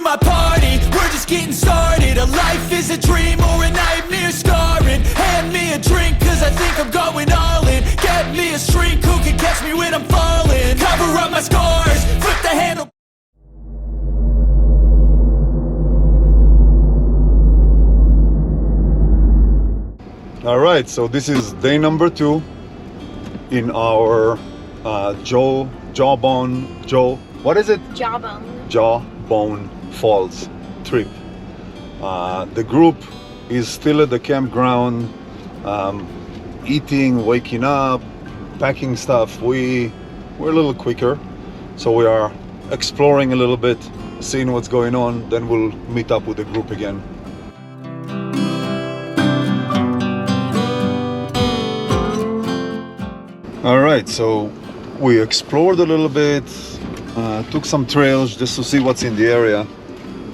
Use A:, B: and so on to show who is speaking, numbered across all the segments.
A: my party, we're just getting started. A life is a dream or a nightmare scarring. Hand me a drink cause I think I'm going all in. Get me a shrink who can catch me when I'm falling. Cover up my scars, flip the handle.
B: All right, so this is day number 2 in our Jawbone Falls trip. The group is still at the campground, eating, waking up, packing stuff. We're a little quicker, so we are exploring a little bit, seeing what's going on, then we'll meet up with the group again. All right, so we explored a little bit, took some trails just to see what's in the area,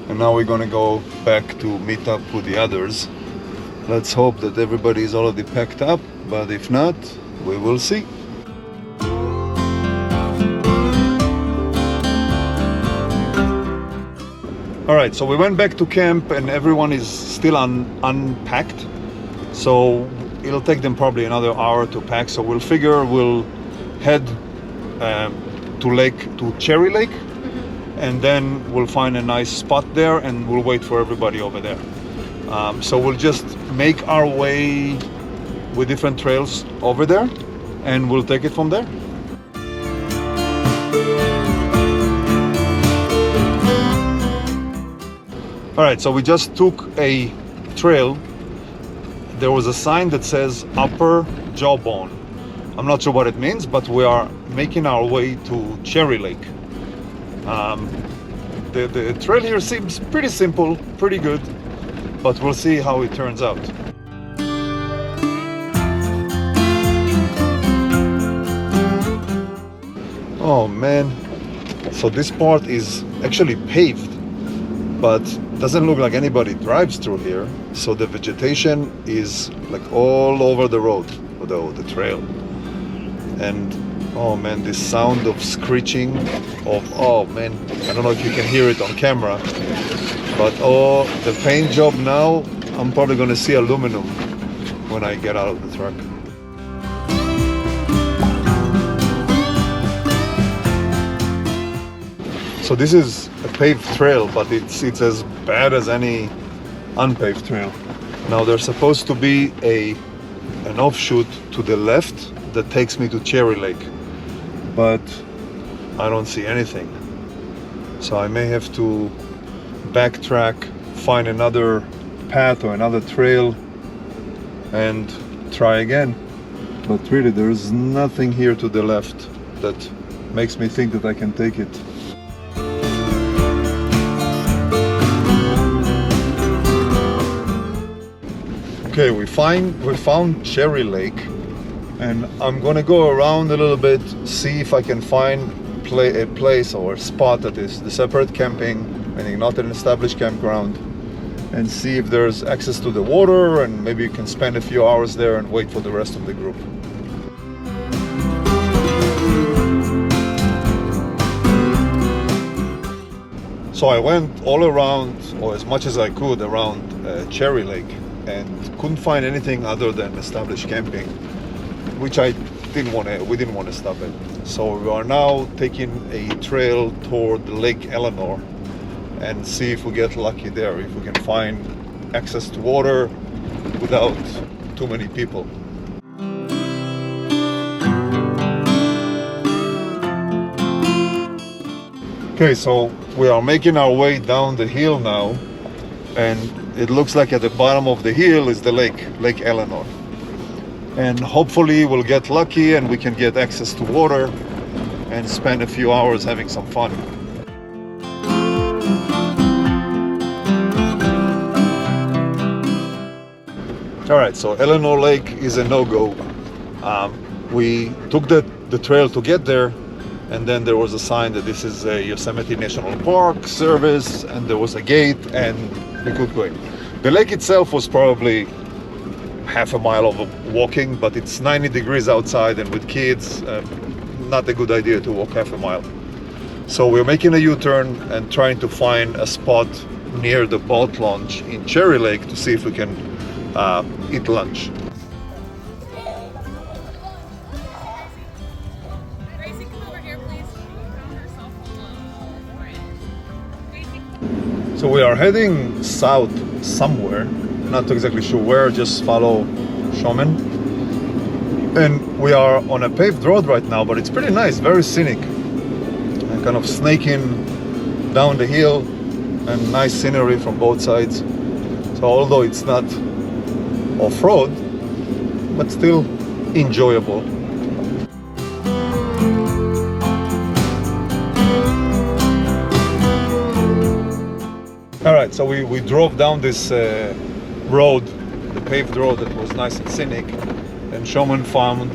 B: and now we're gonna go back to meet up with the others. Let's hope that everybody is already packed up, but if not, we will see. All right, so we went back to camp and everyone is still unpacked, so it'll take them probably another hour to pack. So we'll figure we'll head to Cherry Lake, and then we'll find a nice spot there and we'll wait for everybody over there. So we'll just make our way with different trails over there and we'll take it from there. All right, so we just took a trail. There was a sign that says Upper Jawbone. I'm not sure what it means, but we are making our way to Cherry Lake. The trail here seems pretty simple, pretty good, but we'll see how it turns out. Oh man, so this part is actually paved, but doesn't look like anybody drives through here. So the vegetation is like all over the road, the trail. And oh man, this sound of screeching oh man, I don't know if you can hear it on camera, but oh, the paint job now, I'm probably gonna see aluminum when I get out of the truck. So this is a paved trail, but it's as bad as any unpaved trail. Now there's supposed to be an offshoot to the left that takes me to Cherry Lake, but I don't see anything. So I may have to backtrack, find another path or another trail and try again. But really there's nothing here to the left that makes me think that I can take it. Okay, we found Cherry Lake, and I'm gonna go around a little bit, see if I can find a place or a spot that is the separate camping, meaning not an established campground, and see if there's access to the water, and maybe you can spend a few hours there and wait for the rest of the group. So I went all around, or as much as I could, around Cherry Lake, and couldn't find anything other than established camping, which we didn't want to stop at. So we are now taking a trail toward Lake Eleanor and see if we get lucky there, if we can find access to water without too many people. Okay, so we are making our way down the hill now, and it looks like at the bottom of the hill is the Lake Eleanor. And hopefully we'll get lucky and we can get access to water and spend a few hours having some fun. All right, so Eleanor Lake is a no-go. We took the trail to get there, and then there was a sign that this is a Yosemite National Park service, and there was a gate and we could go in. The lake itself was probably half a mile of walking, but it's 90 degrees outside, and with kids, not a good idea to walk half a mile. So we're making a U-turn and trying to find a spot near the boat launch in Cherry Lake to see if we can eat lunch. So we are heading south somewhere, not exactly sure where, just follow Showman. And we are on a paved road right now, but it's pretty nice, very scenic. And kind of snaking down the hill and nice scenery from both sides. So although it's not off-road, but still enjoyable. All right, so we drove down this road, the paved road that was nice and scenic, and Showman found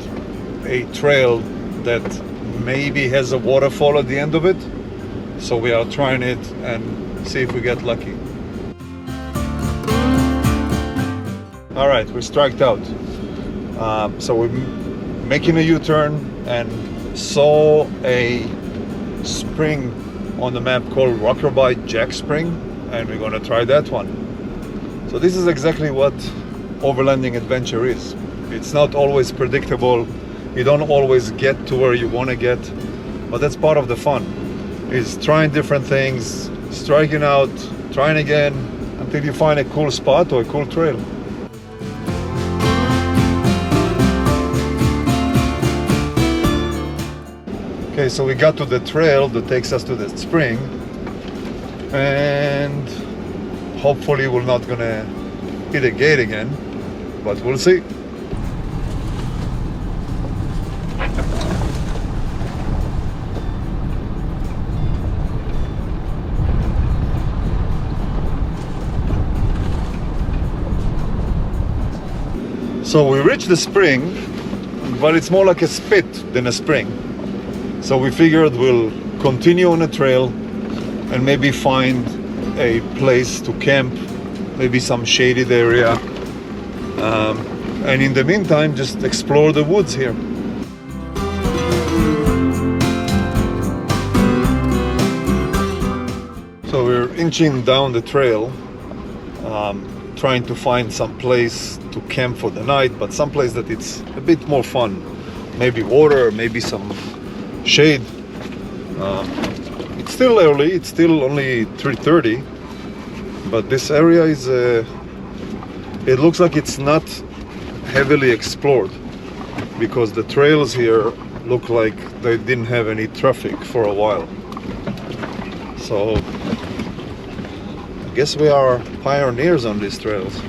B: a trail that maybe has a waterfall at the end of it. So we are trying it and see if we get lucky. All right, we striked out. So we're making a U-turn and saw a spring on the map called Rockerbite Jack Spring, and we're gonna try that one. So this is exactly what overlanding adventure is. It's not always predictable. You don't always get to where you want to get, but that's part of the fun, is trying different things, striking out, trying again, until you find a cool spot or a cool trail. Okay, so we got to the trail that takes us to the spring, and hopefully we're not gonna hit a gate again, but we'll see. So we reached the spring, but it's more like a spit than a spring. So we figured we'll continue on a trail and maybe find a place to camp, maybe some shaded area. And in the meantime, just explore the woods here. So we're inching down the trail, trying to find some place to camp for the night, but some place that it's a bit more fun. Maybe water, maybe some shade. It's still early, it's still only 3:30, but this area is, it looks like it's not heavily explored, because the trails here look like they didn't have any traffic for a while. So I guess we are pioneers on these trails.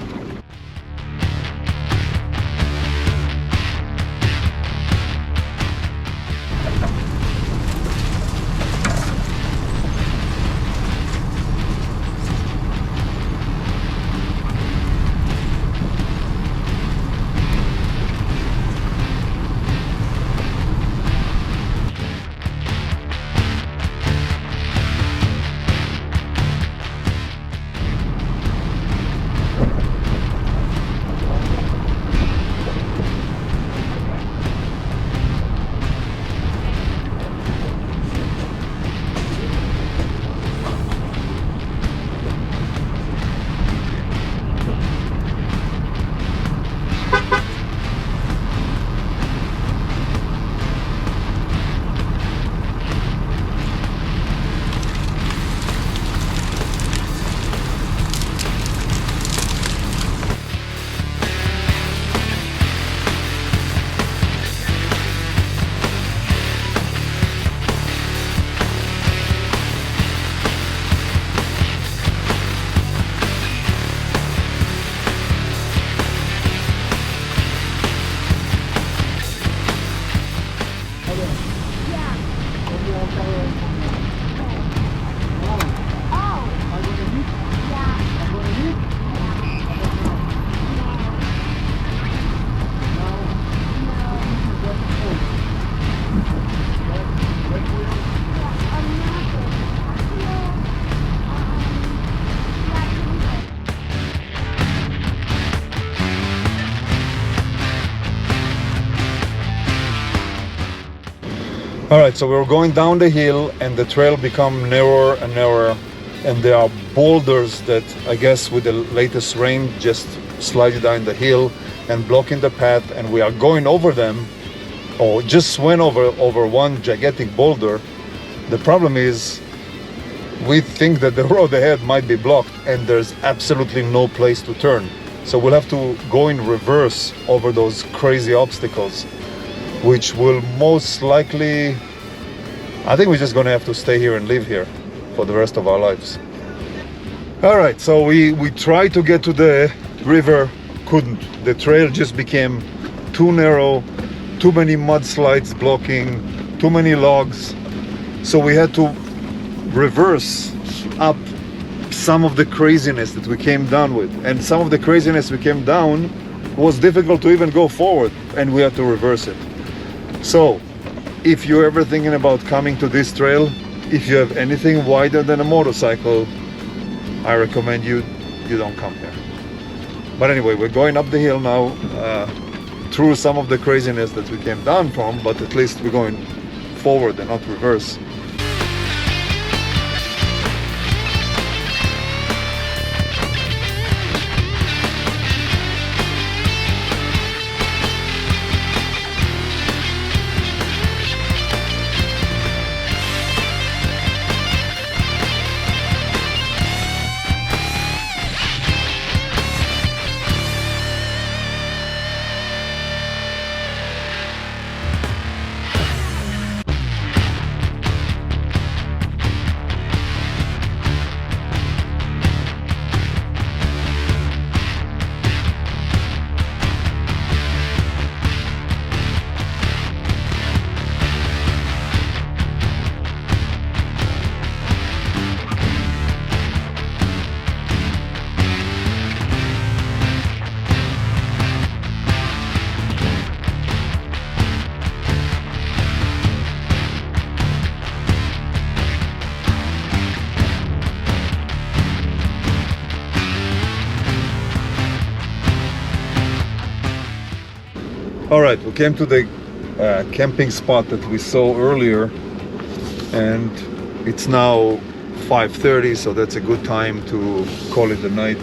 B: All right, so we were going down the hill and the trail become narrower and narrower, and there are boulders that I guess with the latest rain just slide down the hill and blocking the path, and we are going over them, or just went over one gigantic boulder. The problem is we think that the road ahead might be blocked and there's absolutely no place to turn. So we'll have to go in reverse over those crazy obstacles, which will most likely, I think we're just gonna have to stay here and live here for the rest of our lives. All right, so we tried to get to the river, couldn't. The trail just became too narrow, too many mudslides blocking, too many logs. So we had to reverse up some of the craziness that we came down with. And some of the craziness we came down was difficult to even go forward, and we had to reverse it. So if you're ever thinking about coming to this trail, if you have anything wider than a motorcycle, I recommend you don't come here. But anyway, we're going up the hill now, through some of the craziness that we came down from, but at least we're going forward and not reverse. All right, we came to the camping spot that we saw earlier, and it's now 5:30, so that's a good time to call it a night.